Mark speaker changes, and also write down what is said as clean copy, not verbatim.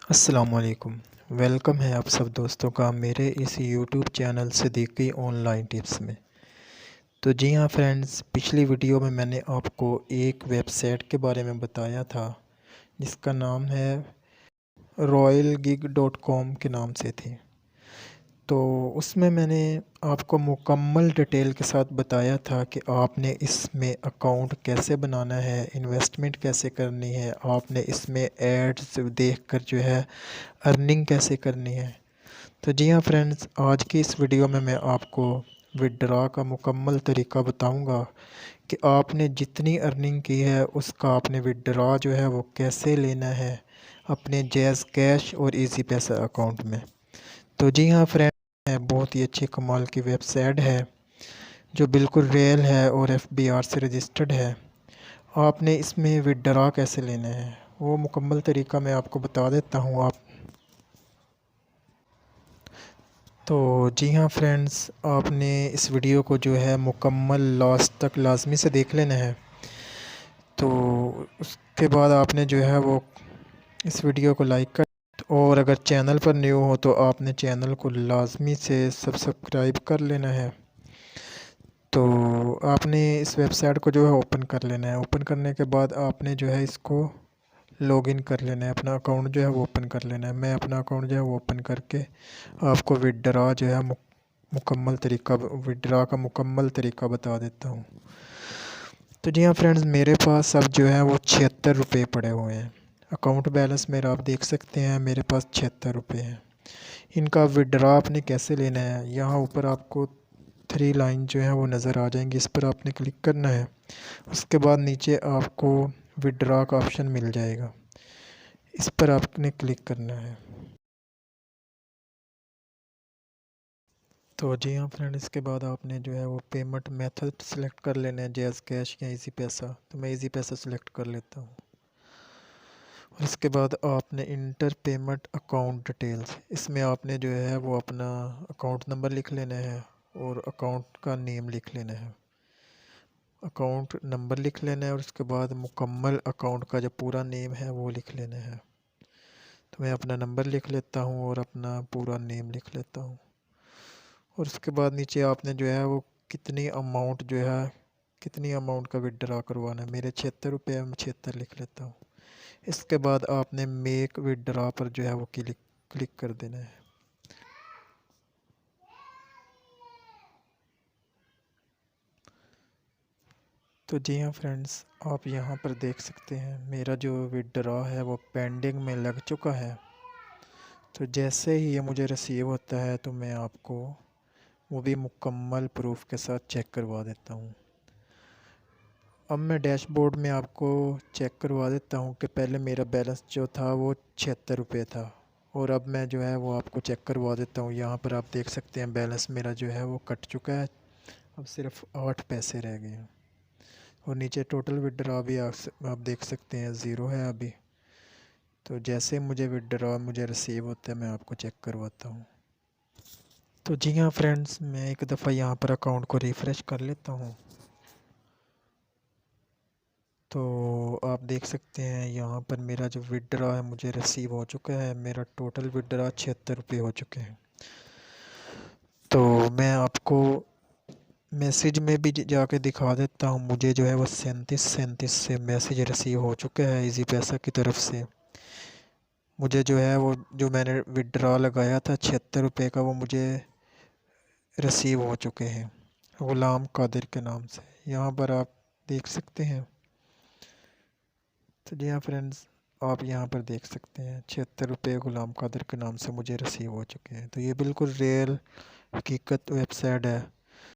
Speaker 1: अस्सलामुअलैकुम। वेलकम है आप सब दोस्तों का मेरे इस YouTube channel Siddiqui online tips में। तो जी हाँ फ्रेंड्स, पिछली वीडियो में मैंने आपको एक वेबसाइट के बारे में बताया था जिसका नाम है royalgig.com के नाम से थी। तो उसमें मैंने आपको मुकम्मल डिटेल के साथ बताया था कि आपने इसमें अकाउंट कैसे बनाना है, इन्वेस्टमेंट कैसे करनी है, आपने इसमें एड्स देखकर जो है अर्निंग कैसे करनी है। तो जी हाँ फ्रेंड्स, आज की इस वीडियो में मैं आपको विड्रा का मुकम्मल तरीका बताऊंगा कि आपने जितनी अर्निंग की है उसका आपने विड्रा जो है वो कैसे लेना है अपने जैज़ कैश और इजी पैसा अकाउंट में। तो जी हाँ फ्रेंड्स, बहुत ही अच्छी कमाल की वेबसाइट है जो बिल्कुल रियल है और एफबीआर से रजिस्टर्ड है। आपने इसमें विड्रा कैसे लेना है वो मुकम्मल तरीका मैं आपको बता देता हूँ। आप तो जी हाँ फ्रेंड्स, आपने इस वीडियो को जो है मुकम्मल लास्ट तक लाजमी से देख लेना है। तो उसके बाद आपने जो है वो इस वीडियो को लाइक कर, और अगर चैनल पर न्यू हो तो आपने चैनल को लाजमी से सब्सक्राइब कर लेना है। तो आपने इस वेबसाइट को जो है ओपन कर लेना है। ओपन करने के बाद आपने जो है इसको लॉगिन कर लेना है, अपना अकाउंट जो है वो ओपन कर लेना है। मैं अपना अकाउंट जो है वो ओपन करके आपको विड्रा जो है मुकम्मल तरीका विड्रा का मुकम्मल तरीका बता देता हूँ। तो जी हाँ फ्रेंड्स, मेरे पास अब जो है वो 76 रुपये पड़े हुए हैं। अकाउंट बैलेंस मेरा आप देख सकते हैं, मेरे पास 76 रुपये हैं। इनका विड्रा आपने कैसे लेना है, यहाँ ऊपर आपको 3 लाइन जो है वो नज़र आ जाएंगी, इस पर आपने क्लिक करना है। उसके बाद नीचे आपको विड्रा का ऑप्शन मिल जाएगा, इस पर आपने क्लिक करना है। तो जी हाँ फ्रेंड, इसके बाद आपने जो है वो पेमेंट मेथड सेलेक्ट कर लेना है, जैज़ कैश या इजी पैसा। तो मैं इजी पैसा सेलेक्ट कर लेता हूँ। और इसके बाद आपने इंटर पेमेंट अकाउंट डिटेल्स, इसमें आपने जो है वो अपना अकाउंट नंबर लिख लेना है और अकाउंट का नेम लिख लेना है। अकाउंट नंबर लिख लेना है और उसके बाद मुकम्मल अकाउंट का जो पूरा नेम है वो लिख लेना है। तो मैं अपना नंबर लिख लेता हूँ और अपना पूरा नेम लिख लेता हूँ। और उसके बाद नीचे आपने जो है वो कितनी अमाउंट जो है कितनी अमाउंट का विड्रा करवाना है। मेरे 76 रुपये है, मैं 76 लिख लेता हूँ। इसके बाद आपने मेक विड्रा पर जो है वो क्लिक क्लिक कर देना है। तो जी हाँ फ्रेंड्स, आप यहाँ पर देख सकते हैं मेरा जो विड्रा है वो पेंडिंग में लग चुका है। तो जैसे ही ये मुझे रिसीव होता है तो मैं आपको वो भी मुकम्मल प्रूफ के साथ चेक करवा देता हूँ। अब मैं डैशबोर्ड में आपको चेक करवा देता हूँ कि पहले मेरा बैलेंस जो था वो 76 रुपये था, और अब मैं जो है वो आपको चेक करवा देता हूँ। यहाँ पर आप देख सकते हैं बैलेंस मेरा जो है वो कट चुका है, अब सिर्फ 8 पैसे रह गए हैं। और नीचे टोटल विड्रा भी आप देख सकते हैं ज़ीरो है अभी। तो जैसे मुझे विड्रा मुझे रिसीव होता है मैं आपको चेक करवाता हूँ। तो जी हाँ फ्रेंड्स, मैं एक दफ़ा यहाँ पर अकाउंट को रिफ़्रेश कर लेता हूँ। तो आप देख सकते हैं यहाँ पर मेरा जो विड्रा है मुझे रिसीव हो चुका है। मेरा टोटल विड्रा 76 रुपये हो चुके हैं। तो मैं आपको मैसेज में भी जाके दिखा देता हूँ, मुझे जो है वो 37 से मैसेज रिसीव हो चुका है इजी पैसा की तरफ से। मुझे जो है वो जो मैंने विड्रा लगाया था 76 रुपये का वो मुझे रिसीव हो चुके हैं ग़ुलाम कादिर के नाम से, यहाँ पर आप देख सकते हैं। तो जी हाँ फ्रेंड्स, आप यहाँ पर देख सकते हैं 76 रुपये ग़ुलाम कादिर के नाम से मुझे रिसीव हो चुके हैं। तो ये बिल्कुल रियल हकीकत वेबसाइट है।